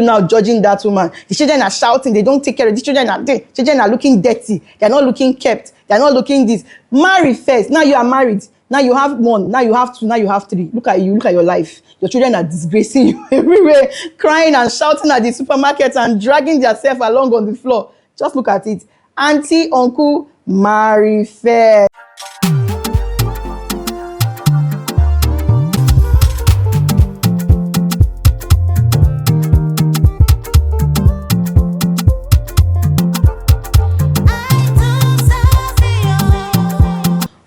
now judging that woman. The children are shouting, they don't take care of the children. The children are looking dirty, they're not looking kept, they're not looking this. Marry first. Now you are married. Now you have one, now you have two, now you have three. Look at you, look at your life. Your children are disgracing you everywhere, crying and shouting at the supermarket and dragging themselves along on the floor. Just look at it. Auntie, uncle, marry first.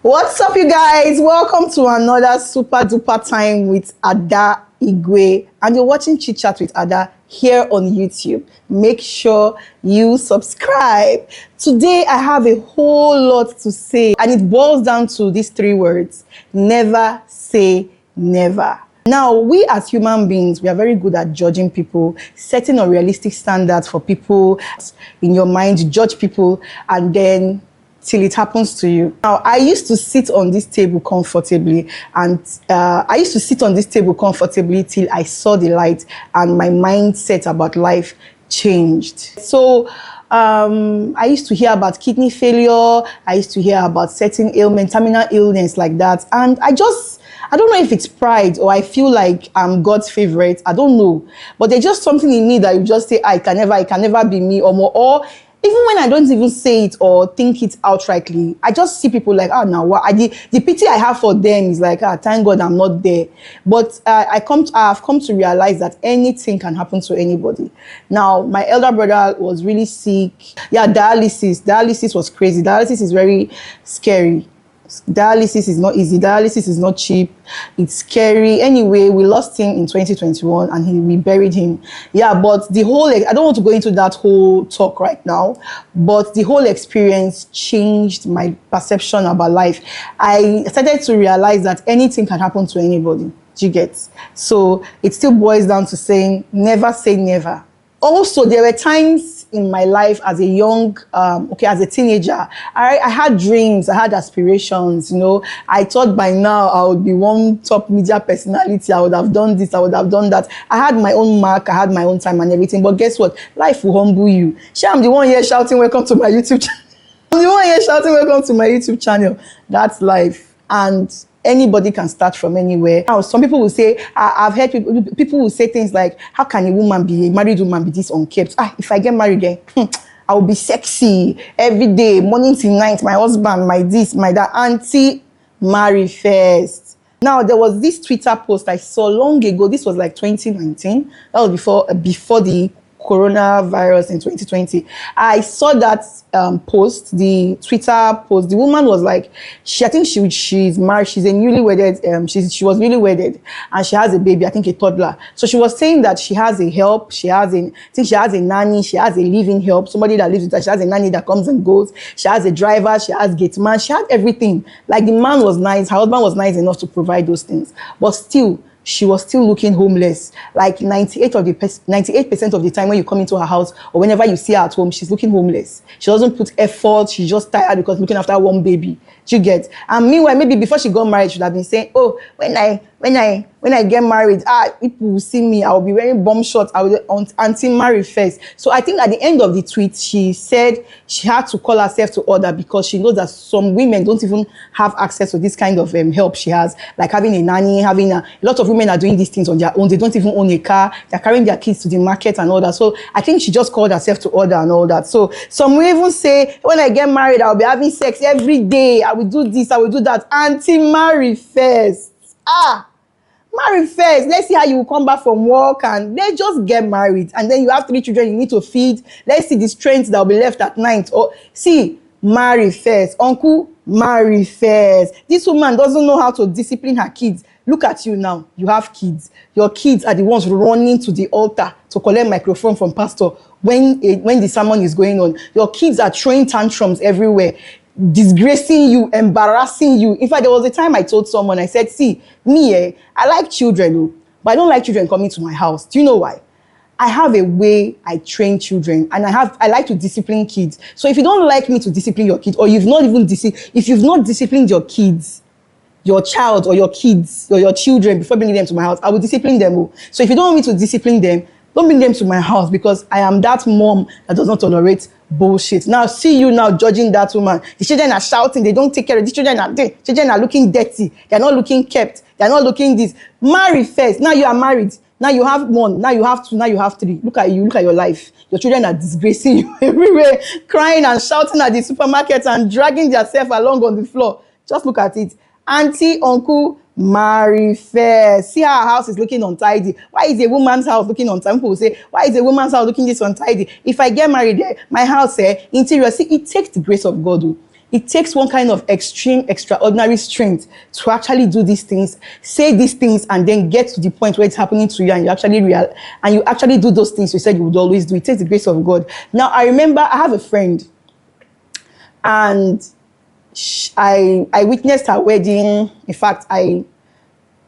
What's up, you guys? Welcome to another super duper time with Ada Igwe, and you're watching Chit Chat with Ada here on YouTube. Make sure you subscribe. Today I have a whole lot to say, and it boils down to these three words: never say never. Now, we as human beings, we are very good at judging people, setting unrealistic standards for people. In your mind, you judge people, and then till it happens to you. Now, I used to sit on this table comfortably, and till I saw the light and my mindset about life changed. So I used to hear about kidney failure, I used to hear about certain ailment, terminal illness like that, and I don't know if it's pride or I feel like I'm God's favorite. I don't know, but there's just something in me that you just say, it can never be me, or more, or even when I don't even say it or think it outrightly, I just see people like, now what? The pity I have for them is like, thank God I'm not there. But I've come to realize that anything can happen to anybody. Now, my elder brother was really sick. Yeah, dialysis. Dialysis was crazy. Dialysis is very scary. Dialysis is not easy. Dialysis is not cheap. It's scary. Anyway, we lost him in 2021 and we buried him. Yeah, but I don't want to go into that whole talk right now, but the whole experience changed my perception about life. I started to realize that anything can happen to anybody. Do you get? So it still boils down to saying, never say never. Also, there were times in my life as a young, as a teenager, I had dreams, I had aspirations, I thought by now I would be one top media personality, I would have done this, I would have done that. I had my own mark, I had my own time and everything, but guess what? Life will humble you. I'm the one here shouting, welcome to my YouTube channel. I'm the one here shouting, welcome to my YouTube channel. That's life. And anybody can start from anywhere. Now, some people will say, I've heard people will say things like, how can a married woman be this unkept? If I get married, I will be sexy every day, morning till night, my husband, my this, my that. Auntie, marry first. Now, there was this Twitter post I saw long ago. This was like 2019. That was before the coronavirus in 2020. I saw that post, the Twitter post. The woman was like, she's married, she's a newly wedded, she was newly wedded, and she has a baby, I think a toddler. So she was saying that she has a help, she has a nanny, she has a living help, somebody that lives with her, she has a nanny that comes and goes, she has a driver, she has gate man, she had everything. Like, the man was nice, her husband was nice enough to provide those things, but still, she was still looking homeless. Like 98% of the time when you come into her house or whenever you see her at home, she's looking homeless. She doesn't put effort. She's just tired because looking after one baby. Do you get? And meanwhile, maybe before she got married, she would have been saying, when I get married, people will see me, I will be wearing bomb shorts, I will auntie marry first. So I think at the end of the tweet, she said she had to call herself to order because she knows that some women don't even have access to this kind of help she has, like having a nanny, a lot of women are doing these things on their own. They don't even own a car. They're carrying their kids to the market and all that. So I think she just called herself to order and all that. So some will even say, when I get married, I'll be having sex every day. I will do this, I will do that. Auntie, marry first. Marry first. Let's see how you will come back from work, and let's just get married. And then you have 3 children you need to feed. Let's see the strength that will be left at night. Marry first. Uncle, marry first. This woman doesn't know how to discipline her kids. Look at you now. You have kids. Your kids are the ones running to the altar to collect microphone from pastor when the sermon is going on. Your kids are throwing tantrums everywhere, disgracing you, embarrassing you. In fact, there was a time I told someone, I said, see, me, I like children, but I don't like children coming to my house. Do you know why? I have a way I train children, and I like to discipline kids. So if you don't like me to discipline your kids, or if you've not disciplined your kids, your child or your kids or your children before bringing them to my house, I will discipline them. So if you don't want me to discipline them, Don't bring them to my house because I am that mom that does not tolerate bullshit. Now, see you now judging that woman. The children are shouting. They don't take care of the children. The children are looking dirty. They're not looking kept. They're not looking this. Marry first. Now you are married. Now you have one. Now you have two. Now you have three. Look at you. Look at your life. Your children are disgracing you everywhere, crying and shouting at the supermarket and dragging themselves along on the floor. Just look at it. Auntie, uncle, marry first. See how her house is looking untidy. Why is a woman's house looking untidy? People will say, why is a woman's house looking this untidy? If I get married there, my house, interior. See, it takes the grace of God. It takes one kind of extreme, extraordinary strength to actually do these things, say these things, and then get to the point where it's happening to you, and you actually do those things you said you would always do. It takes the grace of God. Now, I remember I have a friend, and I witnessed her wedding. In fact,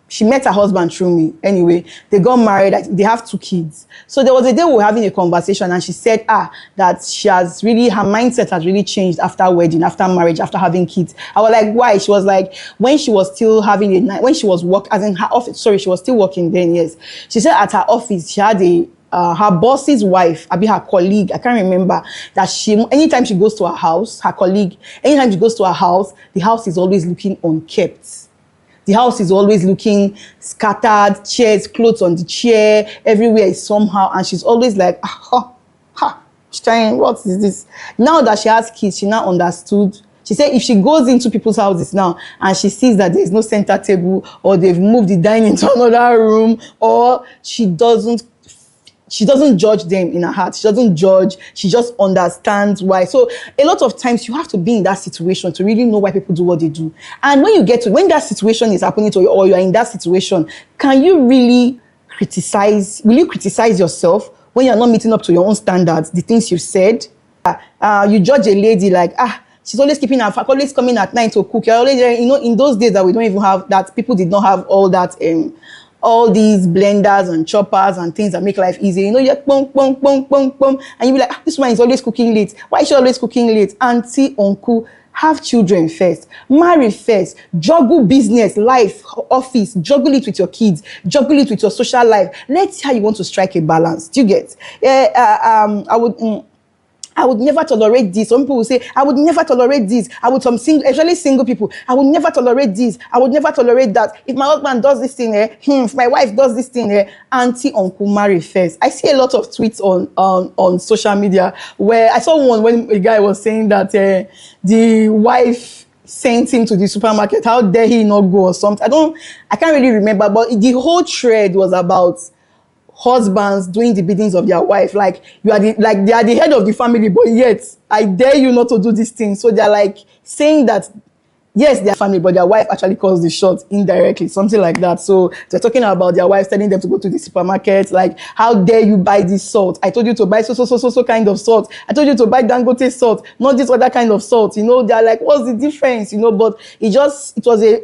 she met her husband through me. Anyway, they got married. They have 2 kids. So there was a day we were having a conversation, and she said, that her mindset has really changed after wedding, after marriage, after having kids. I was like, why? She was like, when she was still having when she was as in her office. Sorry, she was still working then. Yes, she said at her office she had her boss's wife, her colleague, I can't remember, that anytime she goes to her house, anytime she goes to her house, the house is always looking unkept. The house is always looking scattered, chairs, clothes on the chair, everywhere is somehow, and she's always like, she's trying, what is this? Now that she has kids, she now understood. She said if she goes into people's houses now and she sees that there's no center table, or they've moved the dining to another room, or she doesn't judge them in her heart. She doesn't judge. She just understands why. So a lot of times you have to be in that situation to really know why people do what they do. And when that situation is happening to you, or you are in that situation, can you really criticize? Will you criticize yourself when you're not meeting up to your own standards, the things you said? You judge a lady like, she's always always coming at 9 to cook. You're always, in those days that we don't even have that, people did not have all that, all these blenders and choppers and things that make life easy. You're boom, boom, boom, boom, boom. And you be like, this one is always cooking late. Why is she always cooking late? Auntie, uncle, have children first. Marry first. Juggle business, life, office. Juggle it with your kids. Juggle it with your social life. Let's see how you want to strike a balance. Do you get? I would never tolerate this. Some people will say, I would never tolerate this. Especially single people, I would never tolerate this. I would never tolerate that. If my husband does this thing, if my wife does this thing, auntie, uncle, marry first. I see a lot of tweets on social media where I saw one when a guy was saying that the wife sent him to the supermarket. How dare he not go or something? I can't really remember, but the whole thread was about husbands doing the biddings of their wife. Like they are the head of the family, but yet I dare you not to do this thing. So they're like saying that yes, they're family, but their wife actually calls the shots indirectly, something like that. So they're talking about their wives telling them to go to the supermarket, like, how dare you buy this salt? I told you to buy so kind of salt. I told you to buy Dangote salt, not this other kind of salt. They're like, what's the difference? But it was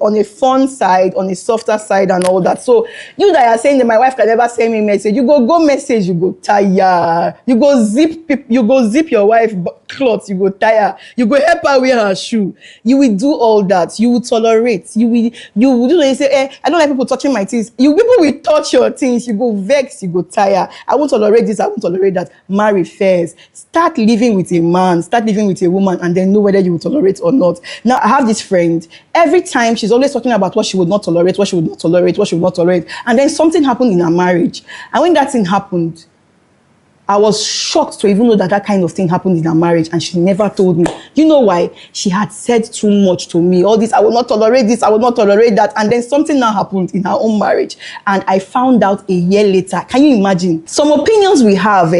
on a fun side, on a softer side and all that. So you that are saying that my wife can never send me a message, you go message, you go tire. You go zip your wife clothes, you go tire. You go help her wear her shoe. You will do all that. You will tolerate. You will you say, I don't like people touching my things. People will touch your things. You go vex, you go tire. I won't tolerate this, I won't tolerate that. Marry first. Start living with a man, start living with a woman, and then know whether you will tolerate or not. Now, I have this friend. Every time she's always talking about what she would not tolerate, what she would not tolerate, what she would not tolerate. And then something happened in her marriage. And when that thing happened, I was shocked to even know that kind of thing happened in her marriage, and she never told me. You know why? She had said too much to me. All this, I will not tolerate this, I will not tolerate that. And then something now happened in her own marriage. And I found out a year later. Can you imagine? Some opinions we have,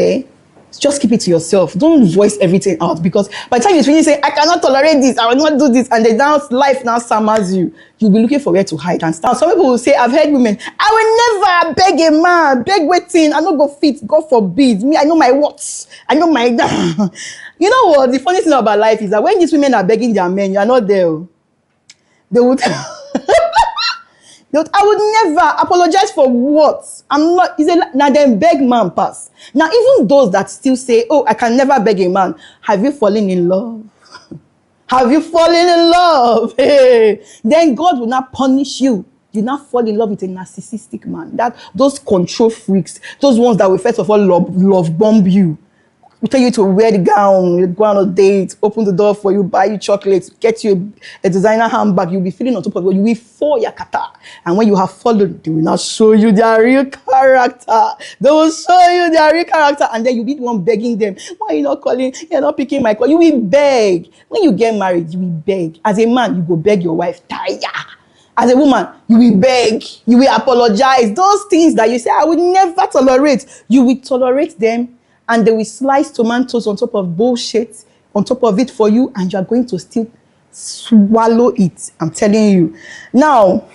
just keep it to yourself. Don't voice everything out, because by the time you finish saying, I cannot tolerate this, I will not do this, and then life now summers you, you'll be looking for where to hide and start. Some people will say, I've heard women, I will never beg a man, beg waiting, I not go fit, God forbid. Me, I know my words, I know my... You know what? The funny thing about life is that when these women are begging their men, you are not there. They would... I would never apologize for what? I'm not. Now then beg man pass. Now even those that still say, oh, I can never beg a man. Have you fallen in love? Have you fallen in love? Hey. Then God will not punish you. You now fall in love with a narcissistic man. Those control freaks, those ones that will first of all love bomb you. We tell you to wear the gown, go on a date, open the door for you, buy you chocolates, get you a designer handbag. You'll be feeling on top of it. You will fall yakata. And when you have fallen, they will now show you their real character. They will show you their real character. And then you'll be the one begging them. Why are you not calling? You're not picking my call. You will beg. When you get married, you will beg. As a man, you go beg your wife, tire. As a woman, you will beg, you will apologize. Those things that you say, I would never tolerate, you will tolerate them, and they will slice tomatoes on top of bullshit, on top of it for you, and you are going to still swallow it. I'm telling you. Now,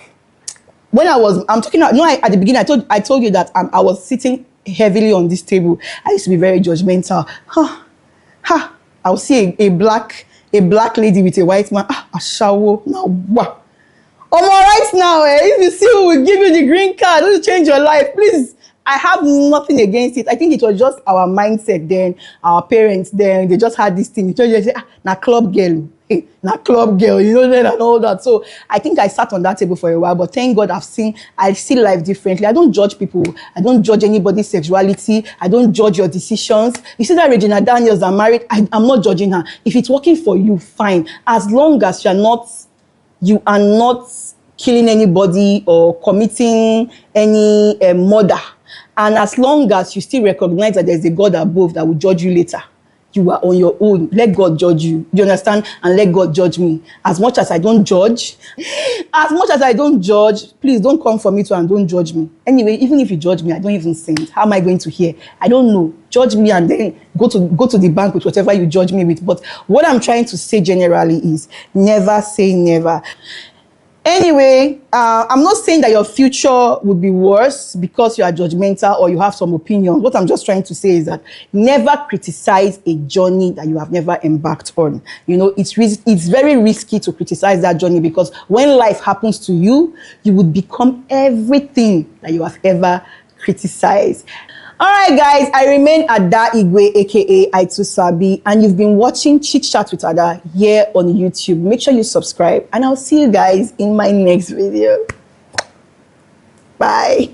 when at the beginning, I told you that I was sitting heavily on this table. I used to be very judgmental. I'll see a black lady with a white man. A shower. Now, wow. Right now, if you see who will give you the green card, who will change your life, please. I have nothing against it. I think it was just our mindset then, our parents then, they just had this thing. They say, na club girl, hey, na club girl, you know, and all that. So I think I sat on that table for a while, but thank God I see life differently. I don't judge people. I don't judge anybody's sexuality. I don't judge your decisions. You see that Regina Daniels are married, I'm not judging her. If it's working for you, fine. As long as you are not killing anybody or committing any murder. And as long as you still recognize that there's a God above that will judge you later, you are on your own. Let God judge you. Do you understand? And let God judge me. As much as I don't judge, please don't come for me too and don't judge me. Anyway, even if you judge me, I don't even sing. How am I going to hear? I don't know. Judge me and then go to the bank with whatever you judge me with. But what I'm trying to say generally is never say never. Anyway, I'm not saying that your future would be worse because you are judgmental or you have some opinions. What I'm just trying to say is that never criticize a journey that you have never embarked on. You know, it's very risky to criticize that journey because when life happens to you, you would become everything that you have ever criticized. All right, guys, I remain Ada Igwe, aka i2sabbi, and you've been watching Chit Chat with Ada here on YouTube. Make sure you subscribe, and I'll see you guys in my next video. Bye.